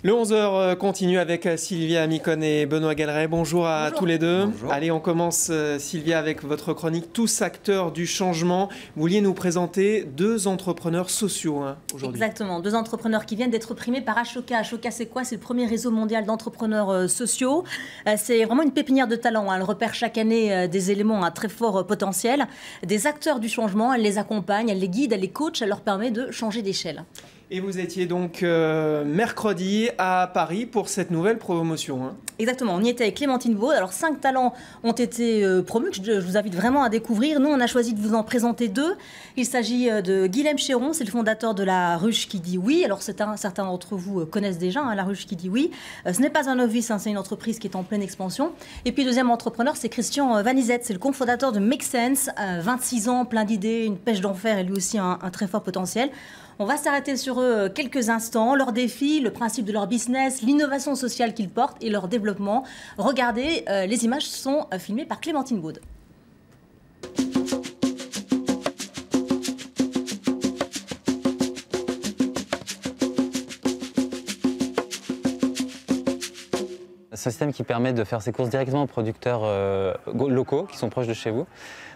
Le 11h continue avec Sylvia Micon et Benoît Galeret. Bonjour à tous les deux. Bonjour. Allez, on commence Sylvia avec votre chronique Tous acteurs du changement. Vous vouliez nous présenter deux entrepreneurs sociaux aujourd'hui. Exactement, deux entrepreneurs qui viennent d'être primés par Ashoka. Ashoka, c'est quoi? C'est le premier réseau mondial d'entrepreneurs sociaux. C'est vraiment une pépinière de talents. Elle repère chaque année des éléments à très fort potentiel. Des acteurs du changement, elle les accompagne, elle les guide, elle les coach, elle leur permet de changer d'échelle. Et vous étiez donc mercredi à Paris pour cette nouvelle promotion. Exactement, on y était avec Clémentine Vaud. Alors 5 talents ont été promus, que je vous invite vraiment à découvrir. Nous, on a choisi de vous en présenter deux. Il s'agit de Guilhem Chéron, c'est le fondateur de La Ruche qui dit oui. Alors certains d'entre vous connaissent déjà La Ruche qui dit oui. Ce n'est pas un novice, c'est une entreprise qui est en pleine expansion. Et puis le deuxième entrepreneur, c'est Christian Vanizette, c'est le cofondateur de Make Sense. 26 ans, plein d'idées, une pêche d'enfer et lui aussi un très fort potentiel. On va s'arrêter sur eux quelques instants, leurs défis, le principe de leur business, l'innovation sociale qu'ils portent et leur développement. Regardez, les images sont filmées par Clémentine Vaud. C'est un système qui permet de faire ses courses directement aux producteurs locaux qui sont proches de chez vous.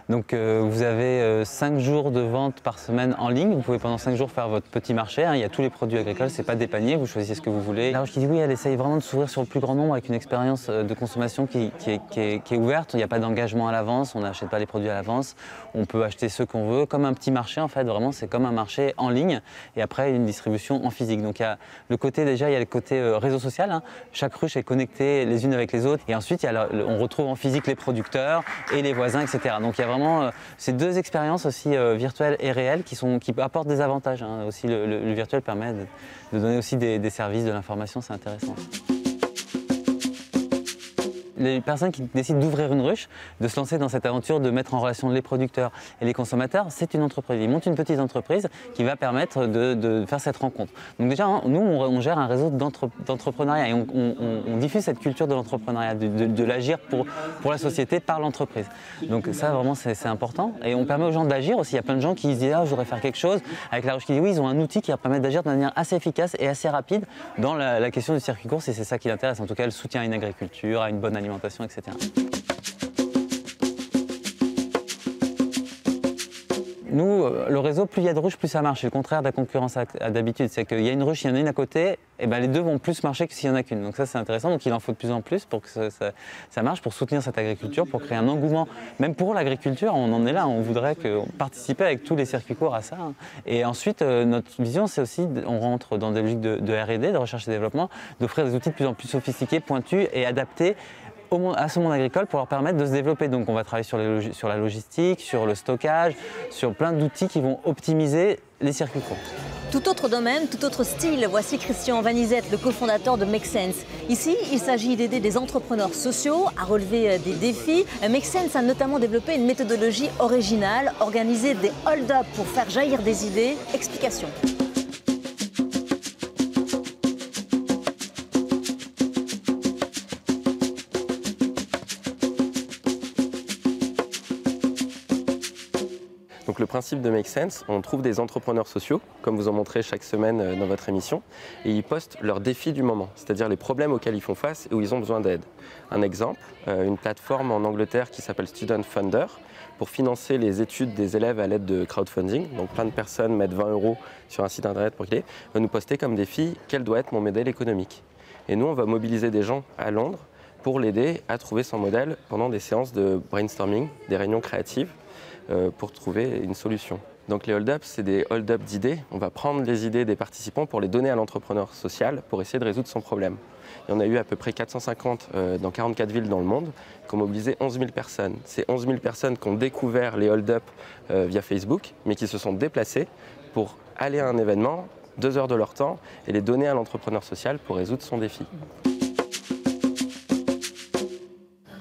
Donc vous avez 5 jours de vente par semaine en ligne. Vous pouvez pendant 5 jours faire votre petit marché. Il y a tous les produits agricoles, c'est pas des paniers, vous choisissez ce que vous voulez. La Ruche qui dit oui, elle essaye vraiment de s'ouvrir sur le plus grand nombre avec une expérience de consommation qui est ouverte. Il n'y a pas d'engagement à l'avance, on n'achète pas les produits à l'avance. On peut acheter ce qu'on veut, comme un petit marché en fait. Vraiment, c'est comme un marché en ligne et après une distribution en physique. Donc il y a le côté il y a le côté réseau social. Chaque ruche est connectée les unes avec les autres et ensuite on retrouve en physique les producteurs et les voisins, etc. Donc il y a vraiment ces deux expériences aussi virtuelles et réelles qui apportent des avantages. Aussi le virtuel permet de donner aussi des services, de l'information, c'est intéressant. Les personnes qui décident d'ouvrir une ruche, de se lancer dans cette aventure, de mettre en relation les producteurs et les consommateurs, c'est une entreprise. Ils montent une petite entreprise qui va permettre de faire cette rencontre. Donc déjà, nous, on gère un réseau d'entrepreneuriat et on diffuse cette culture de l'entrepreneuriat, de l'agir pour la société par l'entreprise. Donc ça, vraiment, c'est important. Et on permet aux gens d'agir aussi. Il y a plein de gens qui se disent « Ah, je voudrais faire quelque chose ». Avec La Ruche qui dit oui, ils ont un outil qui va permettre d'agir de manière assez efficace et assez rapide dans la question du circuit course et c'est ça qui l'intéresse. En tout cas, le soutien à une agriculture, à une bonne alimentation, etc. Nous, le réseau, plus il y a de ruches, plus ça marche. C'est le contraire de la concurrence d'habitude. C'est qu'il y a une ruche, il y en a une à côté, et les deux vont plus marcher que s'il n'y en a qu'une. Donc ça, c'est intéressant. Donc il en faut de plus en plus pour que ça marche, pour soutenir cette agriculture, pour créer un engouement. Même pour l'agriculture, on en est là. On voudrait participer avec tous les circuits courts à ça. Et ensuite, notre vision, c'est aussi, on rentre dans des logiques de R&D, de recherche et développement, d'offrir des outils de plus en plus sophistiqués, pointus et adaptés à ce monde agricole pour leur permettre de se développer. Donc on va travailler sur la logistique, sur le stockage, sur plein d'outils qui vont optimiser les circuits courts. Tout autre domaine, tout autre style. Voici Christian Vanizette, le cofondateur de Make Sense. Ici, il s'agit d'aider des entrepreneurs sociaux à relever des défis. Make Sense a notamment développé une méthodologie originale, organiser des hold-up pour faire jaillir des idées. Explication. Donc le principe de Make Sense, on trouve des entrepreneurs sociaux, comme vous en montrez chaque semaine dans votre émission, et ils postent leurs défis du moment, c'est-à-dire les problèmes auxquels ils font face et où ils ont besoin d'aide. Un exemple, une plateforme en Angleterre qui s'appelle Student Funder, pour financer les études des élèves à l'aide de crowdfunding. Donc plein de personnes mettent 20 € sur un site internet pour qu'il ait, va nous poster comme défi quel doit être mon modèle économique. Et nous, on va mobiliser des gens à Londres pour l'aider à trouver son modèle pendant des séances de brainstorming, des réunions créatives, pour trouver une solution. Donc les hold-ups, c'est des hold-up d'idées. On va prendre les idées des participants pour les donner à l'entrepreneur social pour essayer de résoudre son problème. Il y en a eu à peu près 450 dans 44 villes dans le monde qui ont mobilisé 11 000 personnes. C'est 11 000 personnes qui ont découvert les hold-up via Facebook, mais qui se sont déplacées pour aller à un événement, 2 heures de leur temps, et les donner à l'entrepreneur social pour résoudre son défi.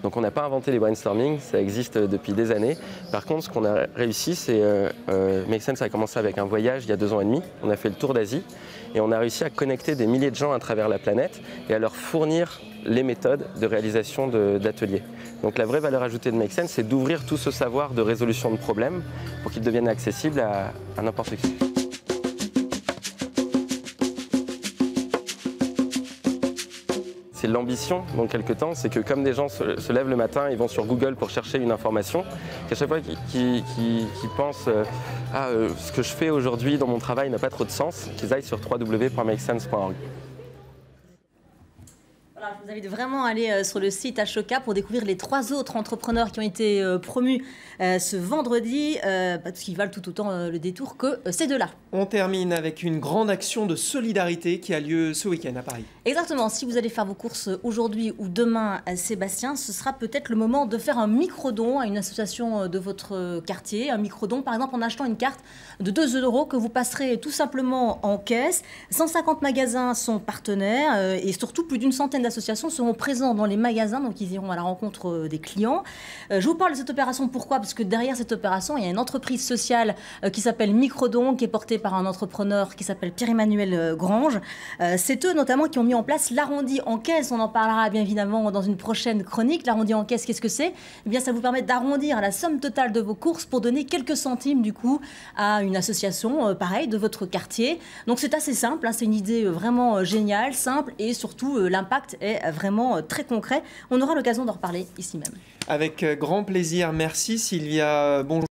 Donc on n'a pas inventé les brainstorming, ça existe depuis des années. Par contre, ce qu'on a réussi, c'est Make Sense a commencé avec un voyage il y a 2 ans et demi. On a fait le tour d'Asie et on a réussi à connecter des milliers de gens à travers la planète et à leur fournir les méthodes de réalisation d'ateliers. Donc la vraie valeur ajoutée de Make Sense, c'est d'ouvrir tout ce savoir de résolution de problèmes pour qu'il devienne accessible à n'importe qui. c'est l'ambition dans quelques temps, c'est que comme des gens se lèvent le matin, ils vont sur Google pour chercher une information, qu'à chaque fois qu'ils pensent ce que je fais aujourd'hui dans mon travail n'a pas trop de sens, qu'ils aillent sur www.makesense.org. Voilà, je vous invite vraiment à aller sur le site Ashoka pour découvrir les 3 autres entrepreneurs qui ont été promus ce vendredi, parce qu'ils valent tout autant le détour que ces deux-là. On termine avec une grande action de solidarité qui a lieu ce week-end à Paris. Exactement, si vous allez faire vos courses aujourd'hui ou demain, Sébastien, ce sera peut-être le moment de faire un micro-don à une association de votre quartier. Un micro-don, par exemple, en achetant une carte de 2 € que vous passerez tout simplement en caisse. 150 magasins sont partenaires et surtout plus d'une centaine d'associations seront présents dans les magasins, donc ils iront à la rencontre des clients. Je vous parle de cette opération, pourquoi ? Parce que derrière cette opération, il y a une entreprise sociale qui s'appelle Microdon, qui est portée par un entrepreneur qui s'appelle Pierre-Emmanuel Grange. C'est eux notamment qui ont mis en place l'arrondi en caisse. On en parlera bien évidemment dans une prochaine chronique. L'arrondi en caisse, qu'est-ce que c'est ? Eh bien, ça vous permet d'arrondir la somme totale de vos courses pour donner quelques centimes du coup à une association, pareil, de votre quartier. Donc c'est assez simple, hein, c'est une idée vraiment géniale, simple et surtout l'impact est vraiment très concret. On aura l'occasion d'en reparler ici même. Avec grand plaisir. Merci Sylvia. Bonjour.